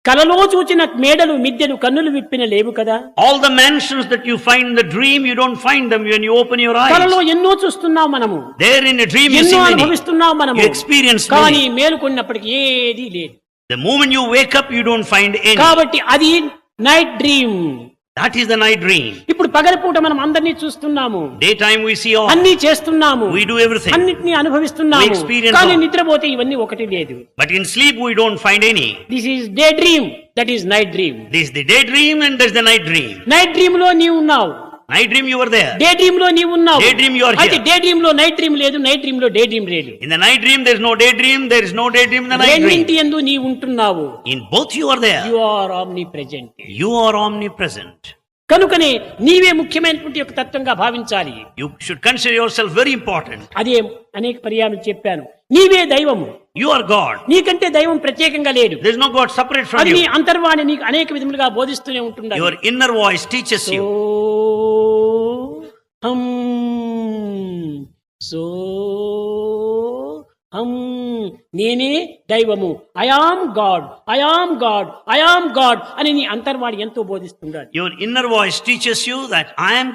కలలో చూచిన మేడలు మిద్దెలు కన్నులు విప్పిన లేవు కదా. All the mansions that you find in the dream, you don't find them when you open your eyes. కలలో ఎన్నో చూస్తున్నాం మనము, There in a dream you see ఎన్నో many. అనుభవిస్తున్నాం మనము, You experience కానీ many. మేలుకున్నప్పటికీ ఏదీ లేదు. The moment you wake up, you don't find any. కాబట్టి అది night dream. That is the night dream. ఇప్పుడు పగలపూట మనం అందరినీ చూస్తున్నాము, Daytime we see all. అన్ని చేస్తున్నాము, We do everything. అన్నిటినీ We అనుభవిస్తున్నాము, experience కానీ all. నిద్రపోతే ఇవన్నీ ఒకటి లేదు. But in sleep we don't find any. This is day dream, that is night dream. This is the daydream and there's the night dream. Night dream లో నీవు ఉన్నావు, Night dream you were there. Day dream లో నీవు ఉన్నావు. Daydream you are అయితే here. Day dream లో night dream లేదు, night dream లో డే డ్రీమ్ లేదు. In the night dream there is no daydream, there is no daydream in the night రెండింటి dream. యందు నీవు ఉంటున్నావు. In both you are there. You are ఆమ్ని ప్రెజెంట్. You are omnipresent. కనుకనే నీవే ముఖ్యమైనటువంటి ఒక తత్వంగా భావించాలి. You should consider yourself very important. అదే అనేక పర్యాలు చెప్పాను, నీవే దైవము. You are God. నీకంటే దైవం ప్రత్యేకంగా లేడు. There is no God separate from అది నీ you. అంతర్వాణి నీకు అనేక విధములుగా బోధిస్తూనే ఉంటుంది. Your inner voice teaches you. నేనే దైవము, I am God, I am God, I am God అని నీ అంతర్వాణి ఎంతో బోధిస్తున్నాడు. Your inner voice teaches you that I am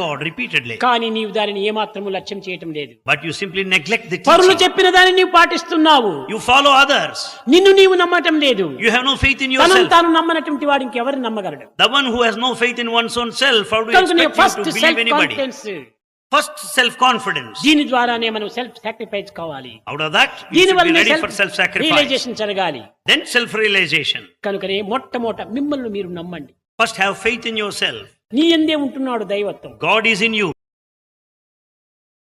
God repeatedly. కానీ నీవు దానిని ఏమాత్రము లక్ష్యం చేయటం లేదు. But you simply neglect the పరులు teaching. చెప్పిన దాన్ని నీవు పాటిస్తున్నావు, You follow others. నిన్ను నీవు నమ్మటం లేదు. You have no faith in తనను yourself. తాను నమ్మనటువంటి వాడు ఇంకెవరు నమ్మగలడు? The one who has no faith in one's own self, how do you కనుక expect first him to self believe anybody? Confidence, First self-confidence. దీని ద్వారానే మనం సెల్ఫ్ సాక్రిఫైస్ కావాలి. Out of that, you దీని should be వల్ల ready for self-sacrifice. Realisation జరగాలి. Then self-realization. కనుకనే మొట్టమొదట మిమ్మల్ని మీరు నమ్మండి. First have faith in yourself. నీ యందే ఉంటున్నాడు దైవత్వం. God is in you.